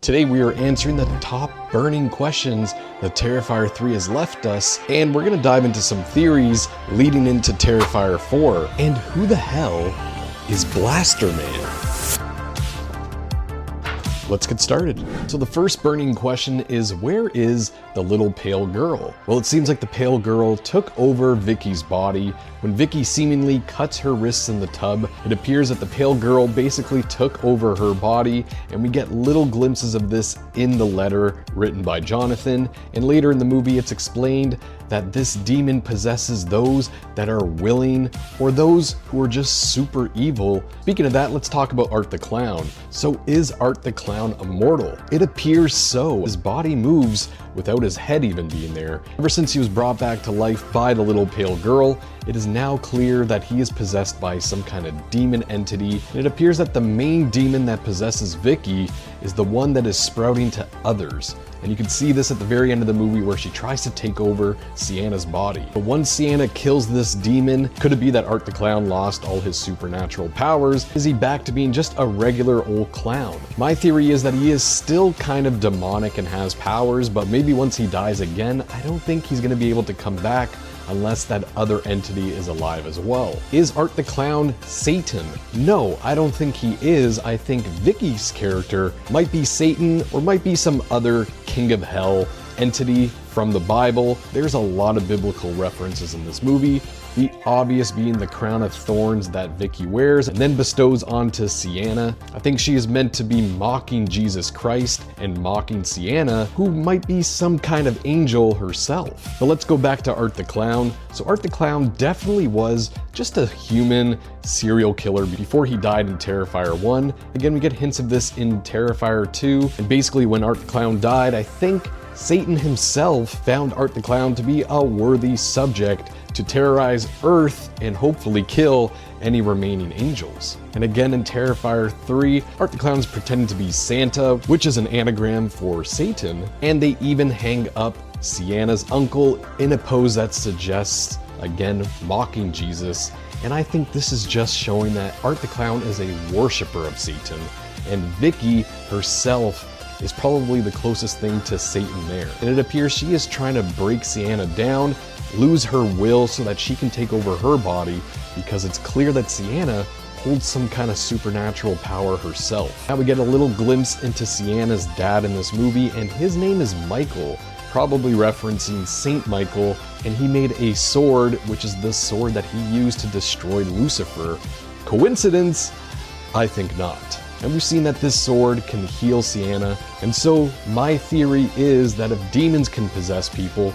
Today we are answering the top burning questions that Terrifier 3 has left us, and we're going to dive into some theories leading into Terrifier 4. And who the hell is Blaster Man? Let's get started. So the first burning question is, where is the little pale girl? Well, it seems like the pale girl took over Vicky's body. When Vicky seemingly cuts her wrists in the tub, it appears that the pale girl basically took over her body, and we get little glimpses of this in the letter written by Jonathan. And later in the movie, it's explained that this demon possesses those that are willing, or those who are just super evil. Speaking of that, let's talk about Art the Clown. So is Art the Clown immortal? It appears so. His body moves without his head even being there. Ever since he was brought back to life by the little pale girl, it is now clear that he is possessed by some kind of demon entity, and it appears that the main demon that possesses Vicky is the one that is sprouting to others. And you can see this at the very end of the movie where she tries to take over Sienna's body. But once Sienna kills this demon, could it be that Art the Clown lost all his supernatural powers? Is he back to being just a regular old clown? My theory is that he is still kind of demonic and has powers, but maybe once he dies again, I don't think he's going to be able to come back unless that other entity is alive as well. Is Art the Clown Satan? No, I don't think he is. I think Vicky's character might be Satan, or might be some other king of hell entity from the Bible. There's a lot of biblical references in this movie, the obvious being the crown of thorns that Vicky wears and then bestows onto Sienna. I think she is meant to be mocking Jesus Christ and mocking Sienna, who might be some kind of angel herself. But let's go back to Art the Clown. So Art the Clown definitely was just a human serial killer before he died in Terrifier 1. Again, we get hints of this in Terrifier 2. And basically when Art the Clown died, I think Satan himself found Art the Clown to be a worthy subject to terrorize Earth and hopefully kill any remaining angels. And again in Terrifier 3, Art the Clown's pretending to be Santa, which is an anagram for Satan, and they even hang up Sienna's uncle in a pose that suggests, again, mocking Jesus. And I think this is just showing that Art the Clown is a worshiper of Satan, and Vicky herself is probably the closest thing to Satan there. And it appears she is trying to break Sienna down, lose her will so that she can take over her body, because it's clear that Sienna holds some kind of supernatural power herself. Now we get a little glimpse into Sienna's dad in this movie, and his name is Michael, probably referencing Saint Michael, and he made a sword, which is the sword that he used to destroy Lucifer. Coincidence? I think not. And we've seen that this sword can heal Sienna, and so my theory is that if demons can possess people,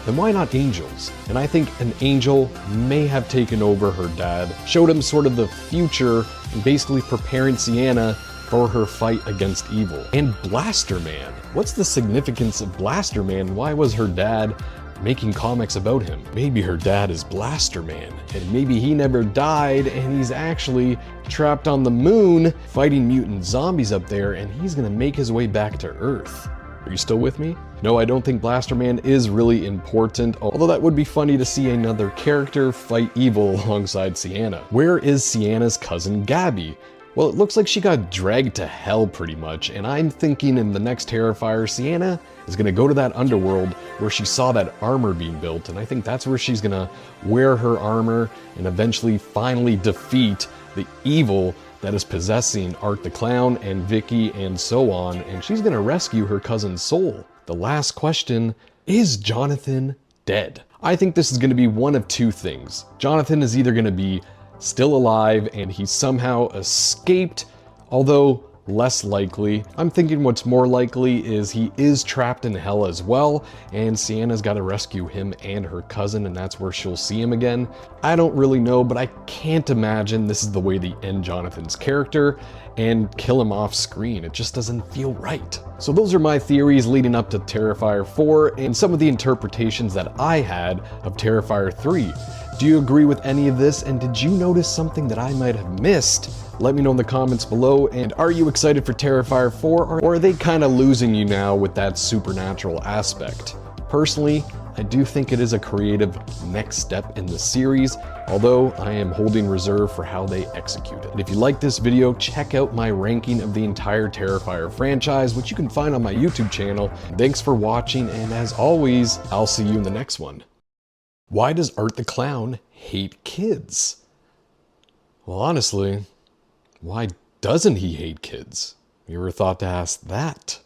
then why not angels? And I think an angel may have taken over her dad, showed him sort of the future, and basically preparing Sienna for her fight against evil. And Blaster Man. What's the significance of Blaster Man? Why was her dad making comics about him? Maybe her dad is Blaster Man, and maybe he never died and he's actually trapped on the moon fighting mutant zombies up there, and he's gonna make his way back to Earth. Are you still with me? No, I don't think Blaster Man is really important, although that would be funny to see another character fight evil alongside Sienna. Where is Sienna's cousin Gabby? Well, it looks like she got dragged to hell pretty much, and I'm thinking in the next Terrifier, Sienna is gonna go to that underworld where she saw that armor being built, and I think that's where she's gonna wear her armor and eventually finally defeat the evil that is possessing Art the Clown and Vicky and so on, and she's gonna rescue her cousin's soul. The last question, is Jonathan dead? I think this is gonna be one of two things. Jonathan is either gonna be still alive and he somehow escaped, although less likely. I'm thinking what's more likely is he is trapped in hell as well, and Sienna's got to rescue him and her cousin, and that's where she'll see him again. I don't really know, but I can't imagine this is the way they end Jonathan's character and kill him off screen. It just doesn't feel right. So those are my theories leading up to Terrifier 4 and some of the interpretations that I had of Terrifier 3. Do you agree with any of this, and did you notice something that I might have missed? Let me know in the comments below, and are you excited for Terrifier 4, or are they kind of losing you now with that supernatural aspect? Personally, I do think it is a creative next step in the series, although I am holding reserve for how they execute it. And if you like this video, check out my ranking of the entire Terrifier franchise, which you can find on my YouTube channel. Thanks for watching, and as always, I'll see you in the next one. Why does Art the Clown hate kids? Well, honestly, why doesn't he hate kids? You ever thought to ask that?